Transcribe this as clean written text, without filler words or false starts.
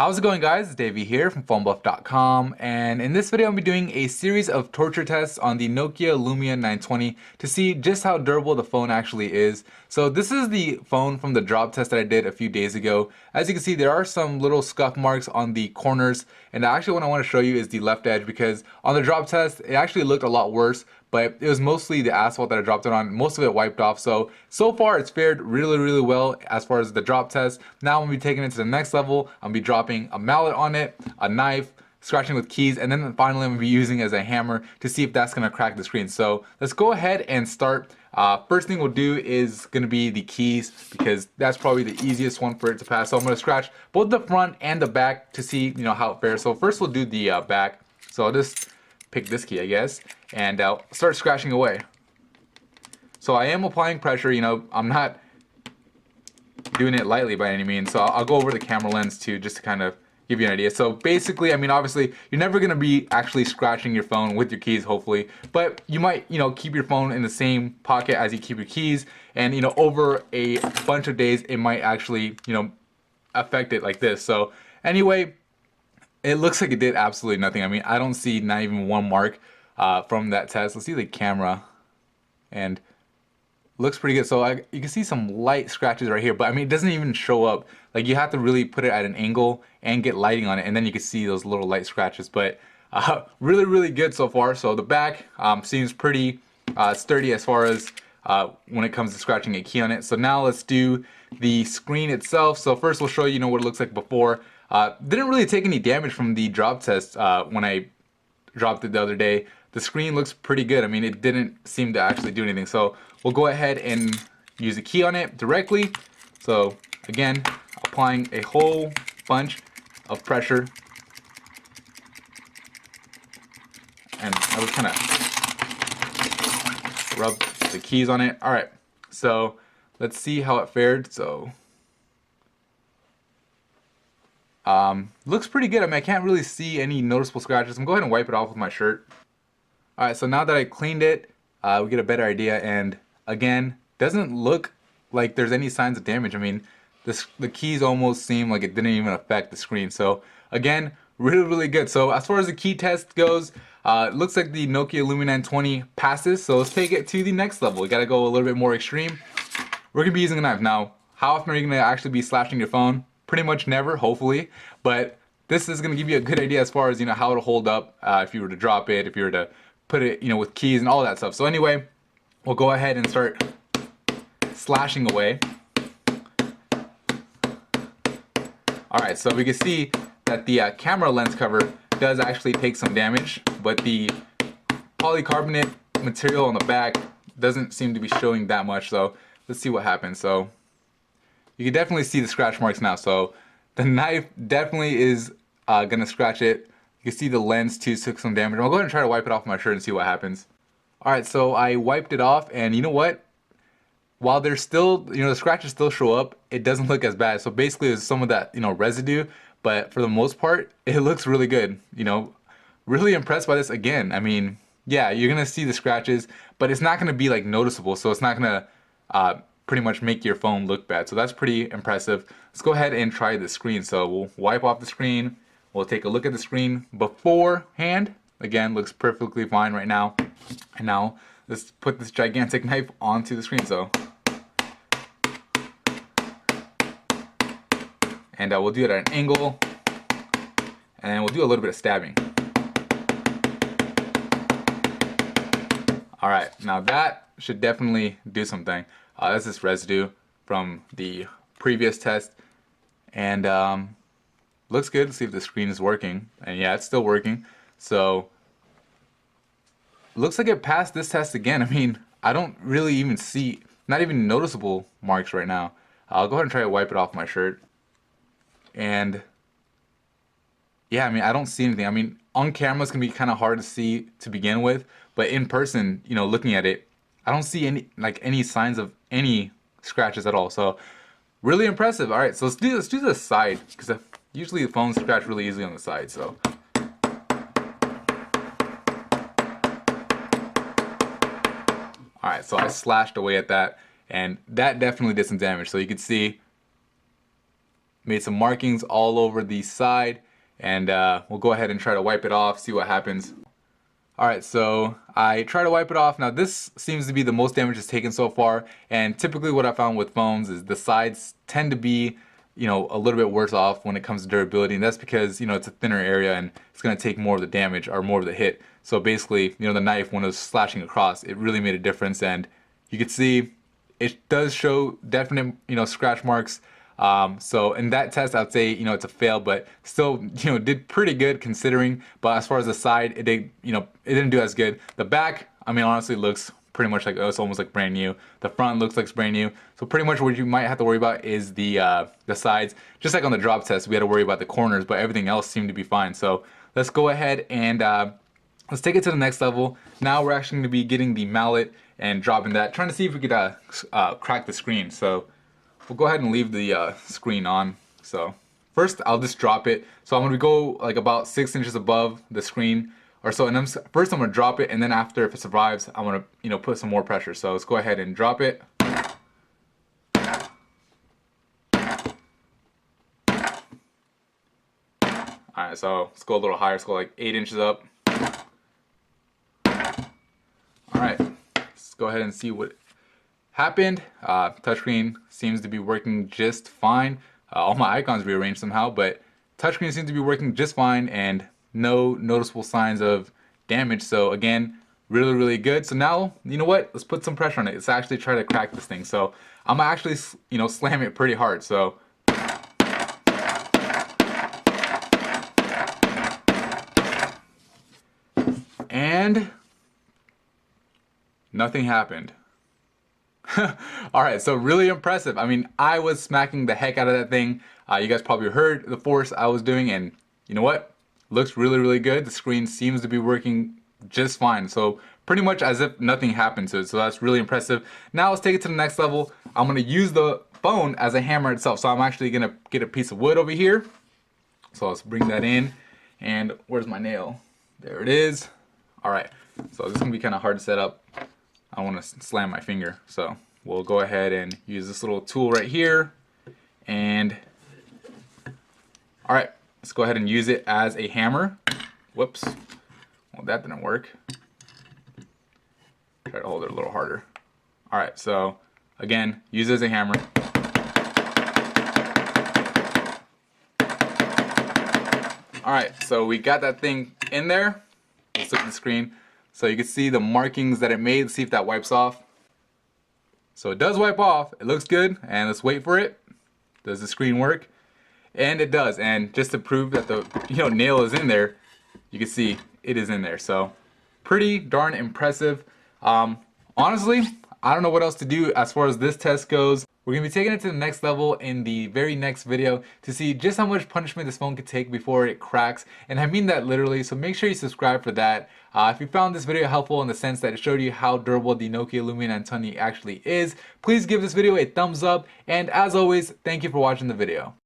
How's it going, guys? It's Davey here from PhoneBuff.com, and in this video I'll be doing a series of torture tests on the Nokia Lumia 920 to see just how durable the phone actually is. So this is the phone from the drop test that I did a few days ago. As you can see, there are some little scuff marks on the corners, and actually what I want to show you is the left edge, because on the drop test it actually looked a lot worse, but it was mostly the asphalt that I dropped it on. Most of it wiped off. So far it's fared really well as far as the drop test. Now I'm gonna be taking it to the next level. I'm gonna be dropping a mallet on it, a knife, scratching with keys, and then finally I'm gonna be using it as a hammer to see if that's gonna crack the screen. So let's go ahead and start. First thing we'll do is gonna be the keys, because that's probably the easiest one for it to pass. So I'm gonna scratch both the front and the back to see how it fares. So first we'll do the back. So I'll just pick this key, I guess, and I'll start scratching away. So I am applying pressure, I'm not doing it lightly by any means. So I'll go over the camera lens too, just to kind of give you an idea. So basically, obviously you're never gonna be actually scratching your phone with your keys, hopefully, but you might, keep your phone in the same pocket as you keep your keys, and over a bunch of days it might actually, affect it like this. So anyway, it looks like it did absolutely nothing. I don't see not even one mark from that test. Let's see the camera, and looks pretty good. So you can see some light scratches right here, but it doesn't even show up. Like, you have to really put it at an angle and get lighting on it, and then you can see those little light scratches. But really good so far. So the back seems pretty sturdy as far as when it comes to scratching a key on it. So now let's do the screen itself. So first we'll show you what it looks like before. Didn't really take any damage from the drop test when I dropped it the other day. The screen looks pretty good. It didn't seem to actually do anything. So we'll go ahead and use a key on it directly. So again, applying a whole bunch of pressure. And I just kind of rub the keys on it. All right, so let's see how it fared. So looks pretty good. I can't really see any noticeable scratches. I'm going to go ahead and wipe it off with my shirt. Alright, so now that I cleaned it, we get a better idea, and again, doesn't look like there's any signs of damage. The keys almost seem like it didn't even affect the screen. So again, really good. So as far as the key test goes, it looks like the Nokia Lumia 920 passes. So let's take it to the next level. We gotta go a little bit more extreme. We're gonna be using a knife. Now, how often are you gonna actually be slashing your phone? Pretty much never, hopefully, but this is going to give you a good idea as far as how it'll hold up if you were to drop it, if you were to put it with keys and all that stuff. So anyway, we'll go ahead and start slashing away. Alright, so we can see that the camera lens cover does actually take some damage, but the polycarbonate material on the back doesn't seem to be showing that much. So let's see what happens. So you can definitely see the scratch marks now. So the knife definitely is gonna scratch it. You can see the lens too took some damage. I'll go ahead and try to wipe it off my shirt and see what happens. Alright, so I wiped it off, and you know what? While there's still, the scratches still show up, it doesn't look as bad. So basically there's some of that, residue, but for the most part, it looks really good. Really impressed by this again. Yeah, you're gonna see the scratches, but it's not gonna be like noticeable. So it's not gonna pretty much make your phone look bad. So that's pretty impressive. Let's go ahead and try the screen. So we'll wipe off the screen. We'll take a look at the screen beforehand. Again, looks perfectly fine right now. And now let's put this gigantic knife onto the screen. So, and we'll do it at an angle, and we'll do a little bit of stabbing. All right, now that should definitely do something. That's this residue from the previous test, and looks good. Let's see if the screen is working, and yeah, it's still working. So looks like it passed this test again. I don't really even see, not even noticeable marks right now. I'll go ahead and try to wipe it off my shirt, and yeah, I don't see anything. On camera it's gonna be kind of hard to see to begin with, but in person, looking at it, I don't see any signs of any scratches at all. So really impressive. All right, so let's do the side, because usually the phones scratch really easily on the side. So all right, so I slashed away at that, and that definitely did some damage. So you can see made some markings all over the side, and we'll go ahead and try to wipe it off, see what happens. Alright, so I try to wipe it off. Now this seems to be the most damage it's taken so far, and typically what I found with phones is the sides tend to be, you know, a little bit worse off when it comes to durability, and that's because, you know, it's a thinner area and it's going to take more of the damage or more of the hit. So basically, you know, the knife, when it was slashing across, it really made a difference, and you can see it does show definite, you know, scratch marks. So in that test, I'd say, you know, it's a fail, but still, you know, did pretty good considering. But as far as the side, it did, you know, it didn't do as good. The back, I mean, honestly, looks pretty much like, oh, it's almost like brand new. The front looks like it's brand new. So pretty much what you might have to worry about is the sides. Just like on the drop test, we had to worry about the corners, but everything else seemed to be fine. So let's go ahead and let's take it to the next level. Now we're actually going to be getting the mallet and dropping that, trying to see if we could crack the screen. So we'll go ahead and leave the screen on. So first I'll just drop it. So I'm going to go like about 6 inches above the screen or so, and then first I'm going to drop it, and then after, if it survives, I'm going to, you know, put some more pressure. So let's go ahead and drop it. Alright, so let's go a little higher. Let's go like 8 inches up. Alright, let's go ahead and see what happened. Touchscreen seems to be working just fine. All my icons rearranged somehow, but touchscreen seems to be working just fine and no noticeable signs of damage. So again, really, really good. So now, you know what? Let's put some pressure on it. Let's actually try to crack this thing. So I'm gonna actually, you know, slam it pretty hard. So and nothing happened. Alright, so really impressive. I mean, I was smacking the heck out of that thing. You guys probably heard the force I was doing, and you know what? Looks really, really good. The screen seems to be working just fine. So pretty much as if nothing happened to it. So that's really impressive. Now let's take it to the next level. I'm going to use the phone as a hammer itself. So I'm actually going to get a piece of wood over here. So let's bring that in. And where's my nail? There it is. Alright, so this is going to be kind of hard to set up. I want to slam my finger. So we'll go ahead and use this little tool right here. And alright, let's go ahead and use it as a hammer. Whoops. Well, that didn't work. Try to hold it a little harder. Alright, so again, use it as a hammer. Alright, so we got that thing in there. Let's look at the screen. So you can see the markings that it made. Let's see if that wipes off. So it does wipe off. It looks good. And let's wait for it. Does the screen work? And it does. And just to prove that the nail is in there, you can see it is in there. So pretty darn impressive. Honestly, I don't know what else to do as far as this test goes. We're going to be taking it to the next level in the very next video to see just how much punishment this phone could take before it cracks. And I mean that literally, so make sure you subscribe for that. If you found this video helpful in the sense that it showed you how durable the Nokia Lumia 920 actually is, please give this video a thumbs up. And as always, thank you for watching the video.